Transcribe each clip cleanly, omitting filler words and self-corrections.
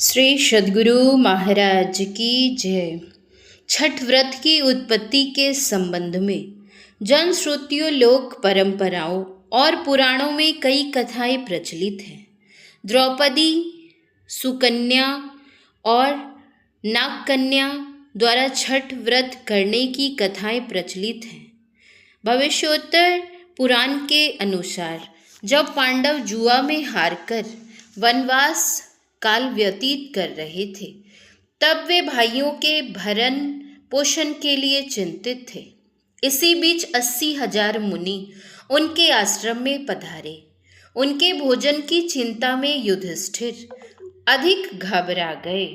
श्री सद्गुरु महाराज की जय। छठ व्रत की उत्पत्ति के संबंध में जनश्रुतियों, लोक परंपराओं और पुराणों में कई कथाएं प्रचलित हैं। द्रौपदी, सुकन्या और नागकन्या द्वारा छठ व्रत करने की कथाएं प्रचलित हैं। भविष्योत्तर पुराण के अनुसार जब पांडव जुआ में हारकर वनवास काल व्यतीत कर रहे थे, तब वे भाइयों के भरण पोषण के लिए चिंतित थे। इसी बीच 80,000 मुनि उनके आश्रम में पधारे। उनके भोजन की चिंता में युधिष्ठिर अधिक घबरा गए।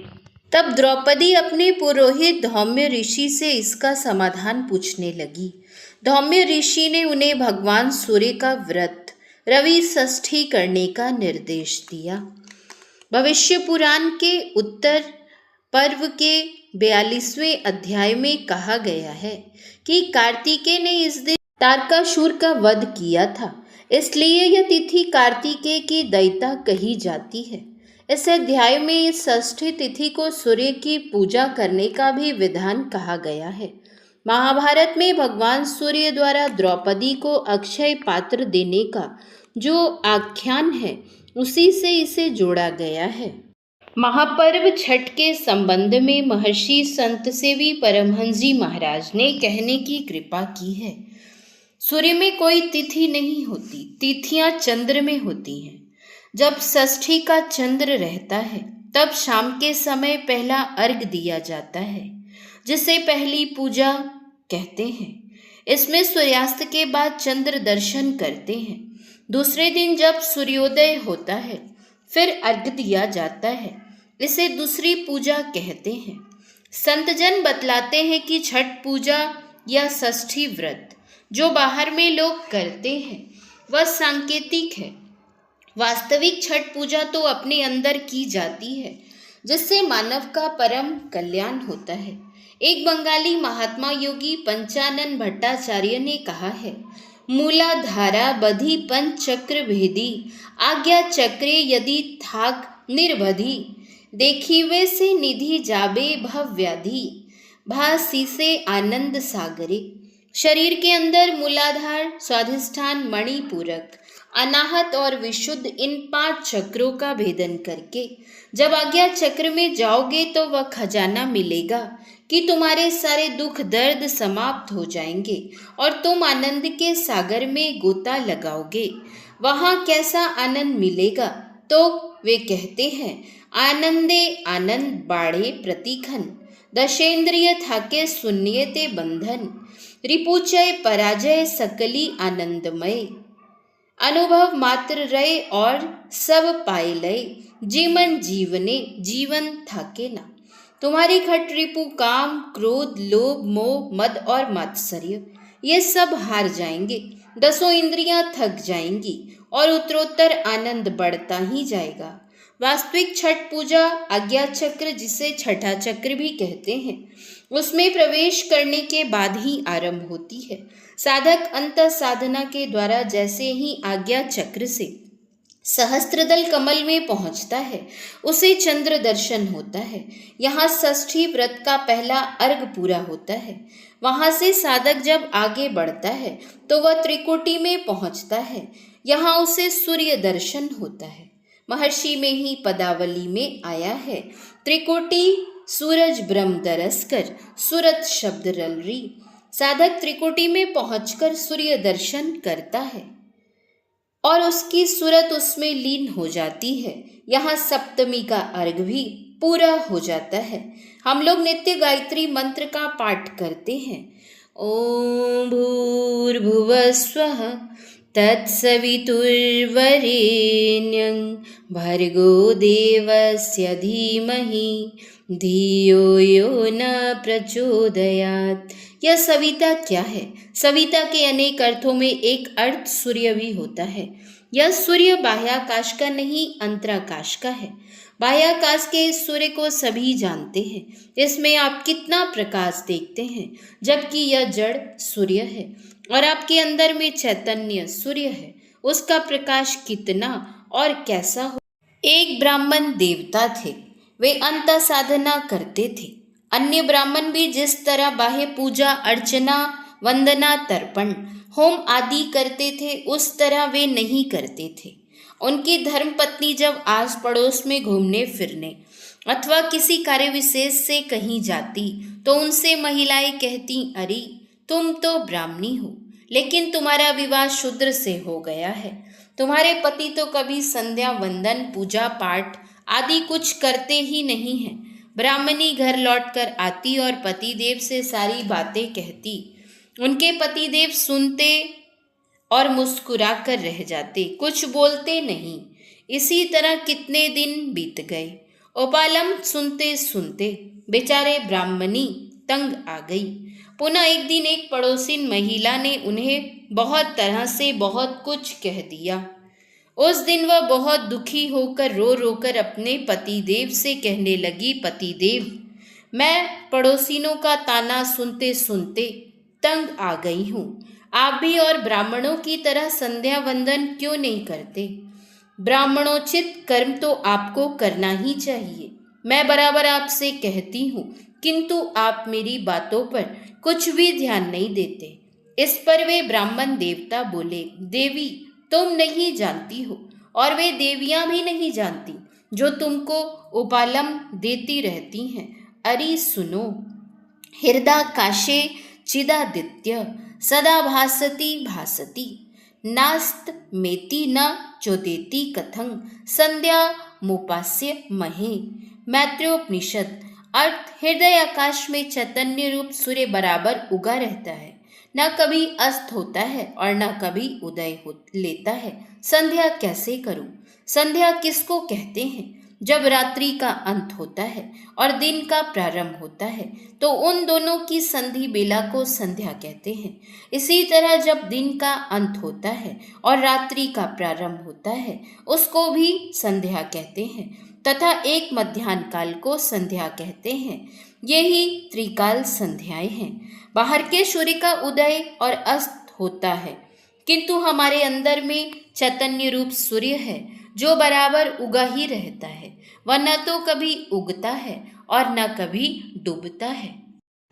तब द्रौपदी अपने पुरोहित धौम्य ऋषि से इसका समाधान पूछने लगी। धौम्य ऋषि ने उन्हें भगवान सूर्य का व्रत रवि षष्ठी करने का निर्देश दिया। भविष्य पुराण के उत्तर पर्व के 42वें अध्याय में कहा गया है कि कार्तिकेय ने इस दिन तारकासुर का वध किया था, इसलिए यह तिथि कार्तिकेय की दैता कही जाती है। इस अध्याय में इस षष्ठी तिथि को सूर्य की पूजा करने का भी विधान कहा गया है। महाभारत में भगवान सूर्य द्वारा द्रौपदी को अक्षय पात्र देने का जो आख्यान है, उसी से इसे जोड़ा गया है। महापर्व छठ के संबंध में महर्षि संत सेवी परमहंस जी महाराज ने कहने की कृपा की है। सूर्य में कोई तिथि नहीं होती, तिथियां चंद्र में होती हैं। जब षष्ठी का चंद्र रहता है, तब शाम के समय पहला अर्घ दिया जाता है, जिसे पहली पूजा कहते हैं। इसमें सूर्यास्त के बाद चंद्र दर्शन करते हैं। दूसरे दिन जब सूर्योदय होता है, फिर अर्घ्य दिया जाता है। इसे दूसरी पूजा कहते हैं। संतजन बतलाते हैं कि छठ पूजा या षष्ठी व्रत जो बाहर में लोग करते हैं, वह सांकेतिक है। वास्तविक छठ पूजा तो अपने अंदर की जाती है, जिससे मानव का परम कल्याण होता है। एक बंगाली महात्मा योगी पंचानन भट्टाचार्य ने कहा है, मूलाधारा बधी पंच चक्र भेदी, आज्ञा चक्रे यदि थाक निर्बधी, देखिवे से निधि जाबे भव्याधि, भासी से आनंद सागरे। शरीर के अंदर मूलाधार, स्वाधिष्ठान, मणिपूरक, अनाहत और विशुद्ध इन 5 चक्रों का भेदन करके जब आज्ञा चक्र में जाओगे तो वह खजाना मिलेगा कि तुम्हारे सारे दुख दर्द समाप्त हो जाएंगे और तुम आनंद के सागर में गोता लगाओगे। वहाँ कैसा आनंद मिलेगा? तो वे कहते हैं, आनंदे आनंद बाढ़े प्रतिखन, दशेंद्रिय थाके शून्यते बंधन, रिपुचय पराजय सकली आनंदमय, अनुभव मात्र रहे और सब पाए लय, जीवन जीवने जीवन थाके ना। तुम्हारी खट रिपु काम, क्रोध, लोभ, मोह, मद और मात्सर्य, ये सब हार जाएंगे। 10 इंद्रियां थक जाएंगी और उत्तरोत्तर आनंद बढ़ता ही जाएगा। वास्तविक छठ पूजा आज्ञा चक्र, जिसे छठा चक्र भी कहते हैं, उसमें प्रवेश करने के बाद ही आरंभ होती है। साधक अंत साधना के द्वारा जैसे ही आज्ञा चक्र से सहस्त्रदल कमल में पहुंचता है, उसे चंद्र दर्शन होता है। यहाँ षष्ठी व्रत का पहला अर्घ पूरा होता है। वहां से साधक जब आगे बढ़ता है तो वह त्रिकोटि में पहुंचता है। यहाँ उसे सूर्य दर्शन होता है। महर्षि में ही पदावली में आया है, त्रिकोटि सूरज ब्रह्म दरस कर, सूरत शब्द रलरी। साधक त्रिकोटि में पहुंचकर सूर्य दर्शन करता है और उसकी सूरत उसमें लीन हो जाती है। यहाँ सप्तमी का अर्घ भी पूरा हो जाता है। हम लोग नित्य गायत्री मंत्र का पाठ करते हैं। ओम भूर्भुवः स्वः तत्सवितुर्वरेण्यं भर्गो देवस्य धीमहि धियो यो न प्रचोदयात्। यह सविता क्या है? सविता के अनेक अर्थों में एक अर्थ सूर्य भी होता है। यह सूर्य बाह्याकाश का नहीं, अंतराकाश का है। बाह्याकाश के इस सूर्य को सभी जानते हैं। इसमें आप कितना प्रकाश देखते हैं, जबकि यह जड़ सूर्य है और आपके अंदर में चैतन्य सूर्य है। उसका प्रकाश कितना और कैसा हो। एक ब्राह्मण देवता थे। वे अंत साधना करते थे। अन्य ब्राह्मण भी जिस तरह बाह्य पूजा अर्चना वंदना तर्पण होम आदि करते थे उस तरह वे नहीं करते थे। उनकी धर्मपत्नी जब आस पड़ोस में घूमने फिरने अथवा किसी कार्य विशेष से कहीं जाती तो उनसे महिलाएं कहती, अरे तुम तो ब्राह्मणी हो, लेकिन तुम्हारा विवाह शूद्र से हो गया है। तुम्हारे पति तो कभी संध्या वंदन पूजा पाठ आदि कुछ करते ही नहीं हैं। ब्राह्मणी घर लौटकर आती और पतिदेव से सारी बातें कहती। उनके पतिदेव सुनते और मुस्कुरा कर रह जाते, कुछ बोलते नहीं। इसी तरह कितने दिन बीत गए। ओपालम सुनते सुनते बेचारे ब्राह्मणी तंग आ गई। पुनः एक दिन एक पड़ोसिन महिला ने उन्हें बहुत तरह से बहुत कुछ कह दिया। उस दिन वह बहुत दुखी होकर रो रोकर अपने पतिदेव से कहने लगी, पतिदेव, मैं पड़ोसिनों का ताना सुनते सुनते तंग आ गई हूँ। आप भी और ब्राह्मणों की तरह संध्या वंदन क्यों नहीं करते? ब्राह्मणोचित कर्म तो आपको करना ही चाहिए। मैं बराबर आपसे कहती हूँ, किंतु आप मेरी बातों पर कुछ भी ध्यान नहीं देते। इस पर वे ब्राह्मण देवता बोले, देवी तुम नहीं जानती हो और वे देवियां भी नहीं जानती जो तुमको उपालम देती रहती हैं। अरे सुनो, हृदाकाशे चिदादित्य सदा भासति भासति नास्त मेति न चोदेति कथं संध्या मुपास्य महे। मैत्रेयोपनिषद। अर्थ, हृदय आकाश में चैतन्य रूप सूर्य बराबर उगा रहता है, न कभी अस्त होता है और न कभी उदय लेता है। संध्या कैसे करूं? संध्या किसको कहते हैं? जब रात्रि का अंत होता है और दिन का प्रारंभ होता है तो उन दोनों की संधि बेला को संध्या कहते हैं। इसी तरह जब दिन का अंत होता है और रात्रि का प्रारंभ होता है उसको भी संध्या कहते हैं तथा एक मध्याह्न काल को संध्या कहते हैं। यही त्रिकाल संध्याएं हैं। बाहर के सूर्य का उदय और अस्त होता है, किंतु हमारे अंदर में चैतन्य रूप सूर्य है जो बराबर उगा ही रहता है। वह न तो कभी उगता है और न कभी डूबता है।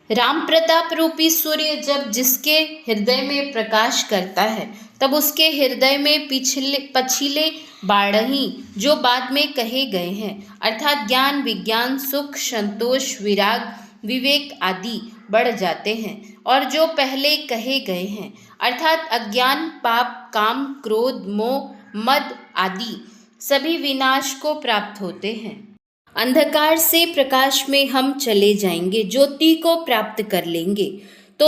राम प्रताप रूपी सूर्य जब जिसके हृदय में प्रकाश करता है तब उसके हृदय में पछिले बारही जो बाद में कहे गए हैं अर्थात ज्ञान विज्ञान सुख संतोष विराग विवेक आदि बढ़ जाते हैं, और जो पहले कहे गए हैं अर्थात अज्ञान पाप काम क्रोध मोह मद आदि सभी विनाश को प्राप्त होते हैं। अंधकार से प्रकाश में हम चले जाएंगे, ज्योति को प्राप्त कर लेंगे तो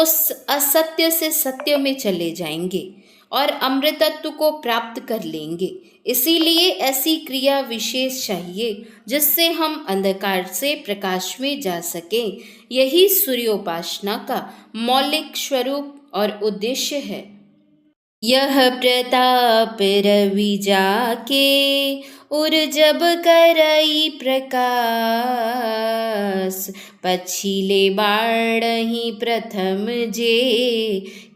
असत्य से सत्य में चले जाएंगे और अमृतत्व को प्राप्त कर लेंगे। इसीलिए ऐसी क्रिया विशेष चाहिए जिससे हम अंधकार से प्रकाश में जा सकें। यही सूर्योपासना का मौलिक स्वरूप और उद्देश्य है। यह प्रताप रवि जाके उर जब करई प्रकाश पछिले बाढ़ही प्रथम जे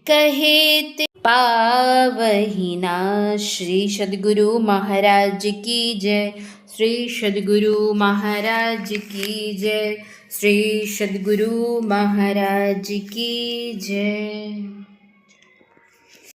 कहे ते पावही नाश। श्री सद्गुरु महाराज की जय। श्री सद्गुरु महाराज की जय। श्री सद्गुरु महाराज की जय।